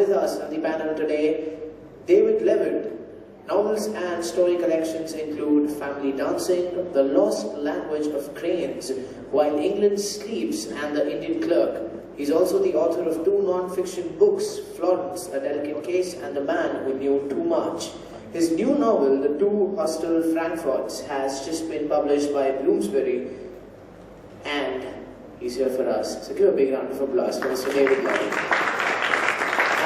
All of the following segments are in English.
with us on the panel today, David Levitt. Novels and story collections include Family Dancing, The Lost Language of Cranes, While England Sleeps, and The Indian Clerk. He's also the author of 2 non-fiction books, Florence, A Delicate Case, and The Man Who Knew Too Much. His new novel, The Two Hostile Frankforts, has just been published by Bloomsbury, and he's here for us. So give a big round of applause for Mr. David Levitt.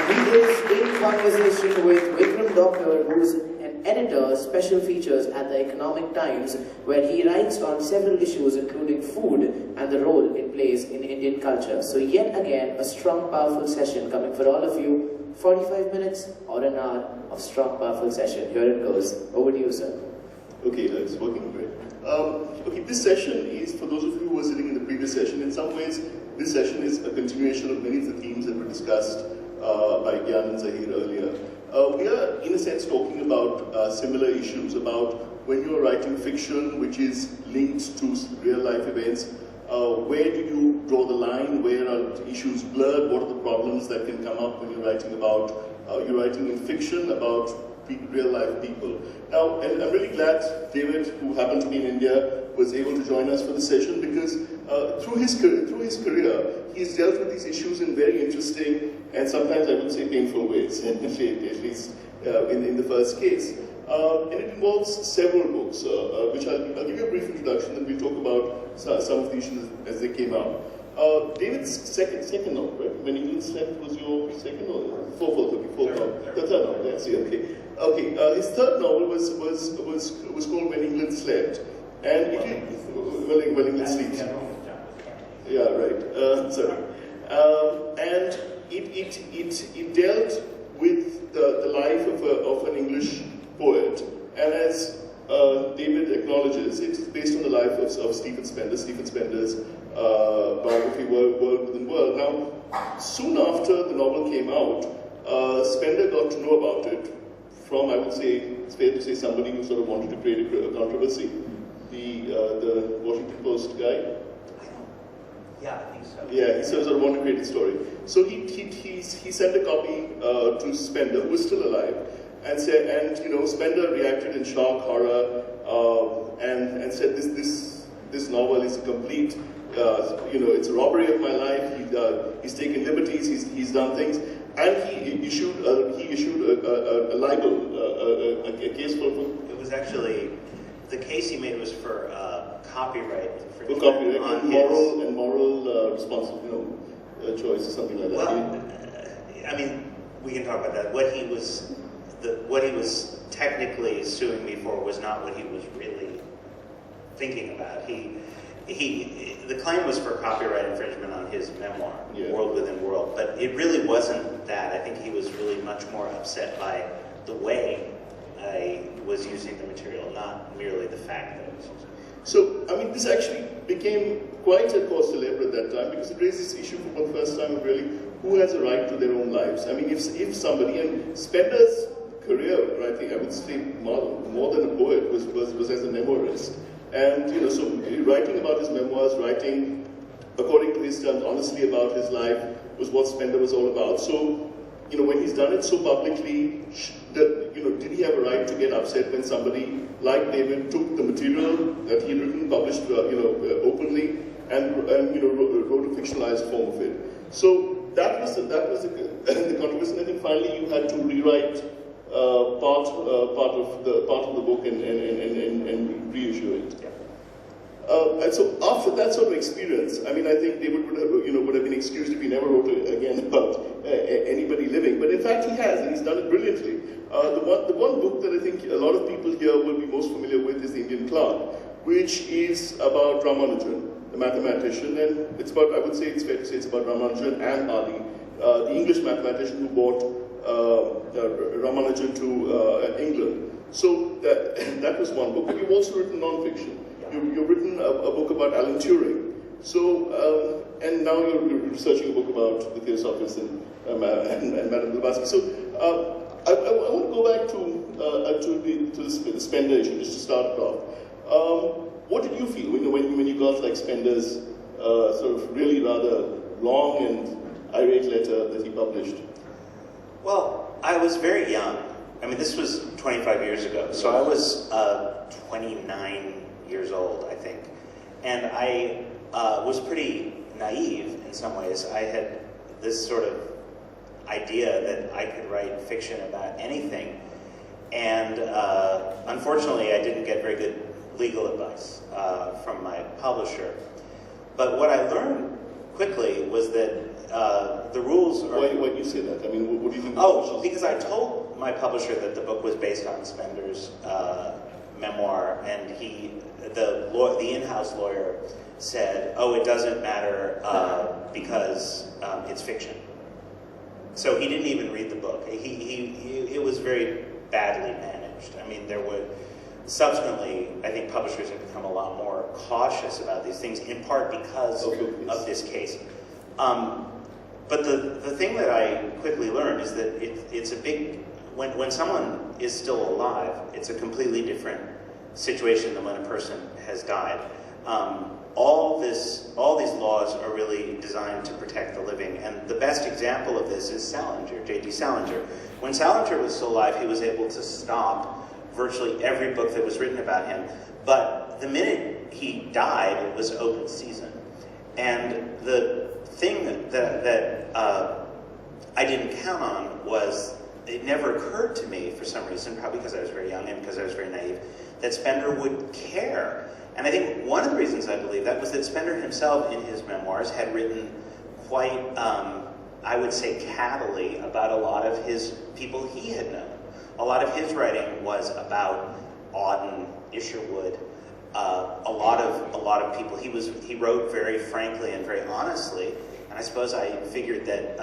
And he is in conversation with Vikram Doctor, who's an editor, special features at the Economic Times, where he writes on several issues including food and the role it plays in Indian culture. So yet again, a strong, powerful session coming for all of you. 45 minutes or an hour of strong, powerful session. Here it goes. Over to you, sir. Okay, it's working great. Okay, this session is, for those of you who were sitting in the previous session, in some ways, this session is a continuation of many of the themes that were discussed by Gyan and Zahir earlier. We are, in a sense, talking about similar issues, about when you are writing fiction, which is linked to real-life events, where do you draw the line? Where are issues blurred? What are the problems that can come up when you're writing about, you're writing in fiction about real-life people? Now, and I'm really glad David, who happened to be in India, was able to join us for the session, because through his career, he's dealt with these issues in very interesting and sometimes I would say painful ways, at least in the first case. And it involves several books, which I'll give you a brief introduction, and we'll talk about some of the issues as they came out. David's second novel, right? When England Slept was your second novel? Fourth novel. The third novel, let's see, okay. Okay, his third novel was called When England Slept, and When England Sleeps. Yeah, right. Sorry. And it dealt with the life of an English poet, and as David acknowledges, it's based on the life of Stephen Spender. Stephen Spender's biography, World Within World. Now, soon after the novel came out, Spender got to know about it from, I would say, it's fair to say, somebody who sort of wanted to create a controversy. The Washington Post guy. Yeah, I think so. Yeah, he sort of wanted to create a story. So he sent a copy to Spender, who was still alive, and Spender reacted in shock, horror, and said this novel is a complete, it's a robbery of my life. He's taken liberties, he's done things, and he issued a libel, a case for. It was actually the case he made was for copyright. For copyright and moral responsibility, choice or something like that. Well, I mean, we can talk about that. What he was technically suing me for was not what he was really thinking about. The claim was for copyright infringement on his memoir, yeah. World Within World, but it really wasn't that. I think he was really much more upset by the way I was using the material, not merely the fact that I was using it. So, I mean, this actually became quite a cause célèbre at that time, because it raised this issue for the first time of really who has a right to their own lives. I mean, if somebody, and Spender's career, I would say more than a poet, was as a memoirist. And, so writing about his memoirs, writing, according to his terms, honestly about his life, was what Spender was all about. So, when he's done it so publicly, did he have a right to get upset when somebody like David took the material that he had written, published, openly, and wrote a fictionalized form of it? So that was the controversy. And I think finally you had to rewrite part of the book and reissue it. And so after that sort of experience, I mean, I think David would have been excused if he never wrote again about anybody living. But in fact, he has, and he's done it brilliantly. The one book that I think a lot of people here will be most familiar with is The Indian Clerk, which is about Ramanujan, the mathematician, and it's about, I would say it's fair to say it's about Ramanujan and Adi, the English mathematician who brought Ramanujan to England. So that was one book. But you've also written non-fiction. You've written a book about Alan Turing. So, and now you're researching a book about the Theosophists and Madame Blavatsky. So, I want to go back to the Spender issue, just to start it off. What did you feel when you got like Spender's sort of really rather long and irate letter that he published? I was very young. I mean, this was 25 years ago, so I was 29 years old, I think. And I was pretty naive in some ways. I had this sort of idea that I could write fiction about anything. And unfortunately, I didn't get very good legal advice from my publisher. But what I learned quickly was that the rules are... Why do you say that? I mean, what do you think? Oh, because I told my publisher that the book was based on Spender's memoir, and the in-house lawyer said, "Oh, it doesn't matter because it's fiction." So he didn't even read the book. It was very badly managed. I mean, there were subsequently, I think publishers have become a lot more cautious about these things, in part because of this case. But the thing that I quickly learned is that it's a big, when someone is still alive, it's a completely different situation than when a person has died. All these laws are really designed to protect the living, and the best example of this is Salinger, J.D. Salinger. When Salinger was still alive, he was able to stop virtually every book that was written about him, but the minute he died, it was open season. And the thing that I didn't count on was, it never occurred to me for some reason, probably because I was very young and because I was very naive, that Spender would care. And I think one of the reasons I believe that was that Spender himself, in his memoirs, had written quite, I would say, cattily about a lot of his people he had known. A lot of his writing was about Auden, Isherwood, a lot of people. He wrote very frankly and very honestly, and I suppose I figured that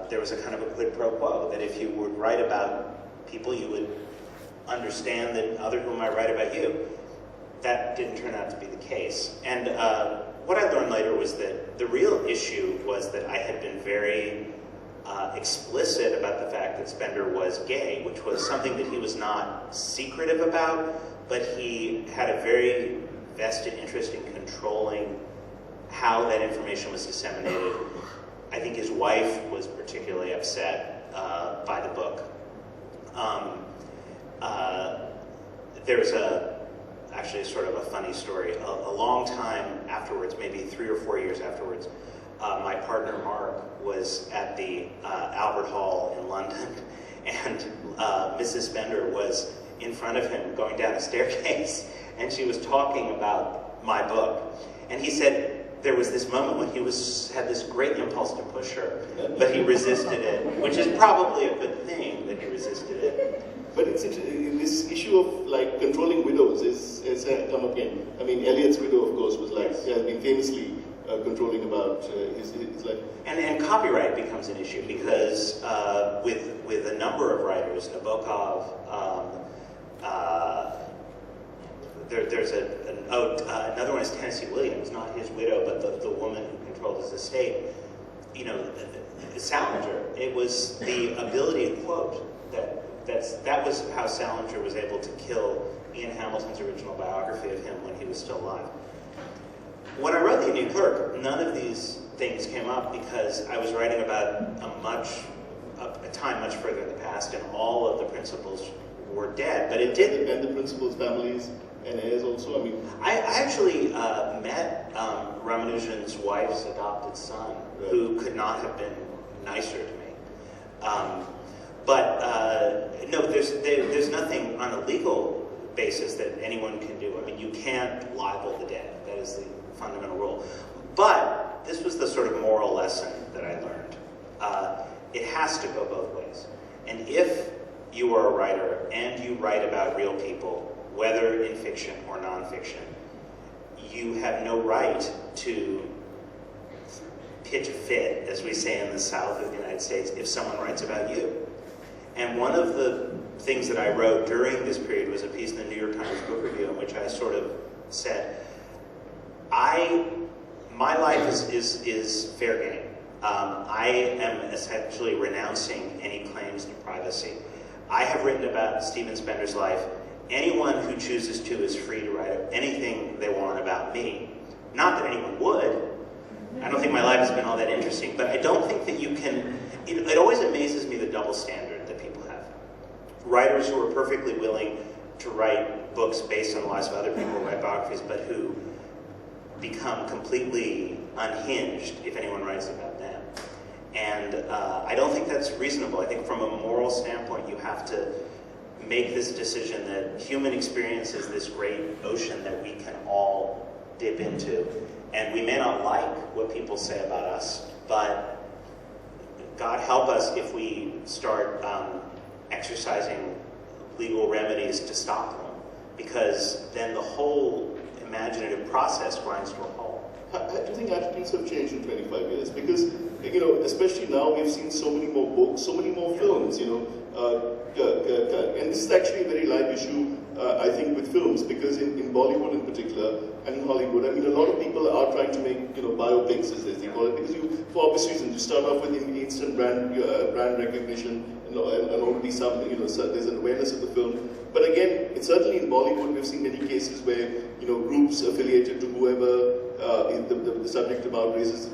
there was a kind of a quid pro quo, that if you would write about people, you would understand that other people might write about you. That didn't turn out to be the case. And what I learned later was that the real issue was that I had been very explicit about the fact that Spender was gay, which was something that he was not secretive about, but he had a very vested interest in controlling how that information was disseminated. I think his wife was particularly upset by the book. There's actually sort of a funny story. A long time afterwards, maybe 3 or 4 years afterwards, my partner Mark was at the Albert Hall in London, and Mrs. Spender was in front of him going down a staircase, and she was talking about my book. And he said there was this moment when he had this great impulse to push her, but he resisted it, which is probably a good thing that he resisted it. But this issue of like controlling widows has come up again. I mean, Eliot's widow, of course, was like has been famously controlling about his life. And copyright becomes an issue because with a number of writers, Nabokov, there's another one is Tennessee Williams, not his widow, but the woman who controlled his estate. You know, Salinger. It was the ability to quote that was how Salinger was able to kill Ian Hamilton's original biography of him when he was still alive. When I wrote The Indian Clerk, none of these things came up because I was writing about a time much further in the past, and all of the principals were dead. But it did. And the principals' families and heirs also. I mean, I actually met Ramanujan's wife's adopted son, who could not have been nicer to me. No, there's nothing on a legal basis that anyone can do. I mean, you can't libel the dead. That is the fundamental rule. But this was the sort of moral lesson that I learned. It has to go both ways. And if you are a writer and you write about real people, whether in fiction or nonfiction, you have no right to pitch a fit, as we say in the South of the United States, if someone writes about you. And one of the things that I wrote during this period was a piece in the New York Times Book Review in which I sort of said, my life is fair game. I am essentially renouncing any claims to privacy. I have written about Stephen Spender's life. Anyone who chooses to is free to write anything they want about me. Not that anyone would. I don't think my life has been all that interesting, but I don't think that you can... It always amazes me the double standard that people have. writers who are perfectly willing to write books based on the lives of other people, write biographies, but who become completely unhinged if anyone writes about them. And I don't think that's reasonable. I think from a moral standpoint, you have to make this decision that human experience is this great ocean that we can all dip into. And we may not like what people say about us, but God help us if we start exercising legal remedies to stop them, because then the whole imaginative process grinds to a halt. How do you think attitudes have changed in 25 years? Because, you know, especially now we've seen so many more books, so many more films, you know. And this is actually a very live issue, I think, with films, because in Bollywood in particular, and in Hollywood, I mean, a lot of people are trying to make, you know, biopics, as they call it, because for obvious reasons, you start off with instant brand recognition, and already some, you know, so there's an awareness of the film. But again, it's certainly in Bollywood, we've seen many cases where, you know, groups affiliated to whoever the subject about raises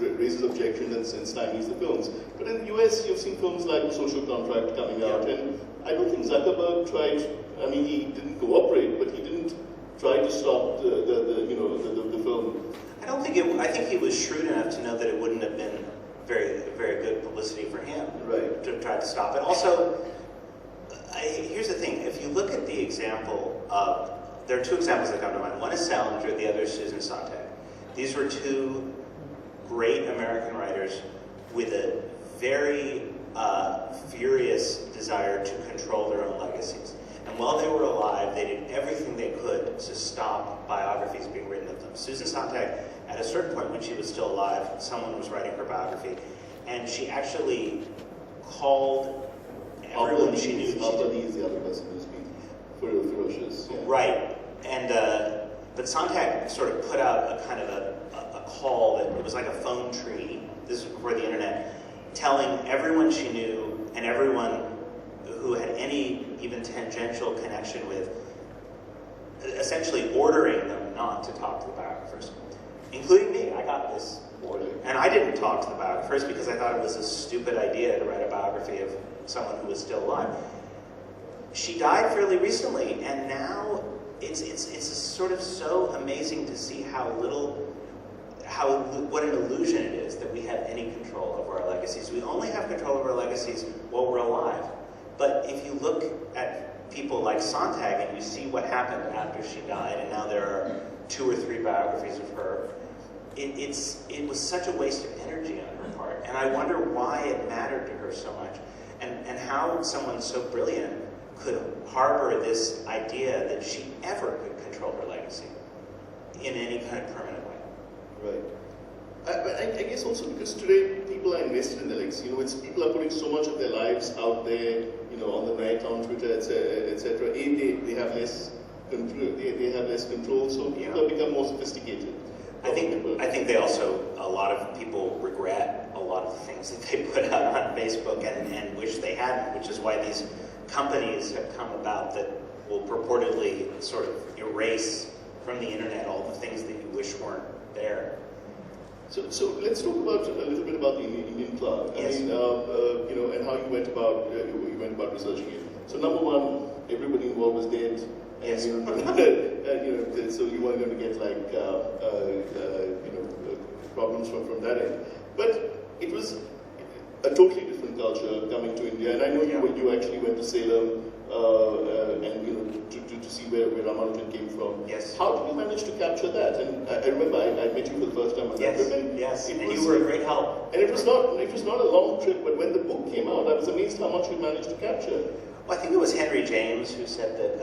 objections and stymies the films. But in the US, you've seen films like Social Contract coming out, and I don't think Zuckerberg tried. I mean, he didn't cooperate, but he didn't try to stop the film. I think he was shrewd enough to know that it wouldn't have been very, very good publicity for him, right, to try to stop it. Also, here's the thing: if you look at the example of, there are two examples that come to mind. One is Salinger, the other is Susan Sontag. These were two great American writers with a very furious desire to control their own legacies. And while they were alive, they did everything they could to stop biographies being written of them. Susan Sontag, at a certain point when she was still alive, someone was writing her biography, and she actually called everyone she knew. Is the other person who's been ferocious. Yeah. Right. And but Sontag sort of put out a kind of a call that it was like a phone tree. This was before the internet, telling everyone she knew and everyone who had any even tangential connection with, essentially ordering them not to talk to the biographers, including me. I got this order, and I didn't talk to the biographers because I thought it was a stupid idea to write a biography of someone who was still alive. She died fairly recently, and now it's sort of so amazing to see what an illusion it is that we have any control over our legacies. We only have control over our legacies while we're alive. But if you look at people like Sontag and you see what happened after she died, and now there are 2 or 3 biographies of her, it was such a waste of energy on her part. And I wonder why it mattered to her so much, and how someone so brilliant could harbor this idea that she ever could control her legacy in any kind of permanent way. Right. I guess also because today people are invested in their legacy. You know, it's people are putting so much of their lives out there, you know, on the net, on Twitter, etc. They have less control. They have less control, so people have become more sophisticated. I think they also, a lot of people regret a lot of the things that they put out on Facebook and wish they hadn't, which is why these companies have come about that will purportedly sort of erase from the internet all the things that you wish weren't there. So let's talk about a little bit about the Indian Club. Yes. I mean, you know, and how you went about researching it. So number one, everybody involved was dead. Yes. And, you know, so you weren't going to get like problems from that end. But it was a totally different culture coming to India, and I know you actually went to Salem and you know to see where Ramanujan came from. Yes. How did you manage to capture that? And I remember I met you for the first time on that trip. Yes. And you were a great help. And it was not a long trip, but when the book came out, I was amazed how much you managed to capture. Well, I think it was Henry James who said that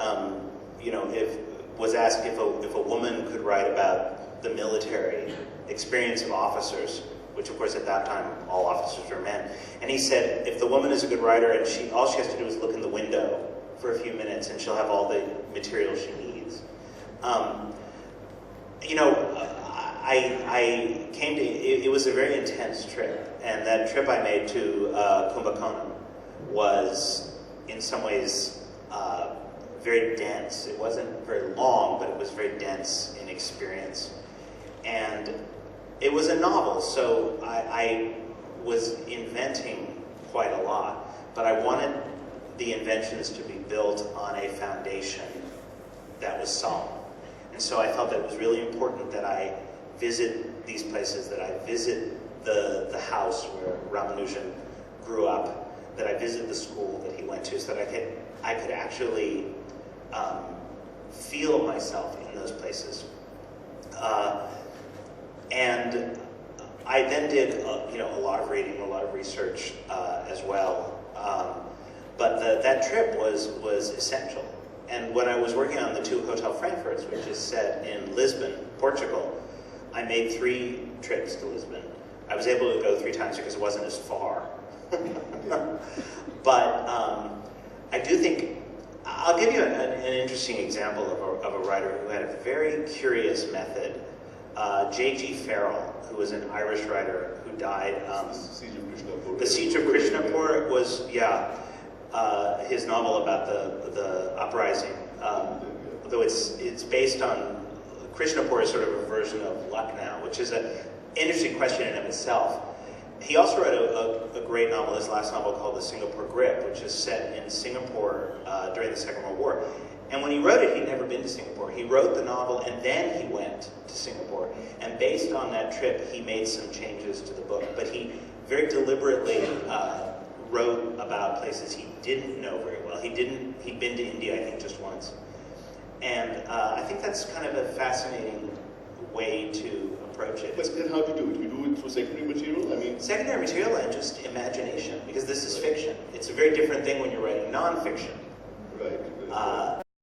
you know, was asked if a woman could write about the military experience of officers, which of course at that time all officers were men, and he said if the woman is a good writer and all she has to do is look in the window for a few minutes and she'll have all the material she needs. You know, I came to, it was a very intense trip, and that trip I made to Kumbakonam was in some ways very dense. It wasn't very long, but it was very dense in experience. And it was a novel, so I was inventing quite a lot, but I wanted the inventions to be built on a foundation that was solemn. And so I felt that it was really important that I visit these places, that I visit the house where Ramanujan grew up, that I visit the school that he went to, so that I could actually feel myself in those places. And I then did a lot of reading, a lot of research as well. But that trip was essential. And when I was working on the 2 Hotel Frankfurts, which is set in Lisbon, Portugal, I made 3 trips to Lisbon. I was able to go 3 times because it wasn't as far. But I do think, I'll give you an interesting example of a writer who had a very curious method. J.G. Farrell, who was an Irish writer who died. The Siege of Krishnapur was, his novel about the uprising. Though it's based on, Krishnapur is sort of a version of Lucknow, which is an interesting question in of itself. He also wrote a great novel, his last novel, called The Singapore Grip, which is set in Singapore during the Second World War. And when he wrote it, he'd never been to Singapore. He wrote the novel and then he went to Singapore. And based on that trip, he made some changes to the book. But he very deliberately wrote about places he didn't know very well. He'd been to India, I think, just once. And I think that's kind of a fascinating way to approach it. But then how do you do it? You do it through secondary material? I mean, secondary material and just imagination, because this is fiction. It's a very different thing when you're writing nonfiction. Right.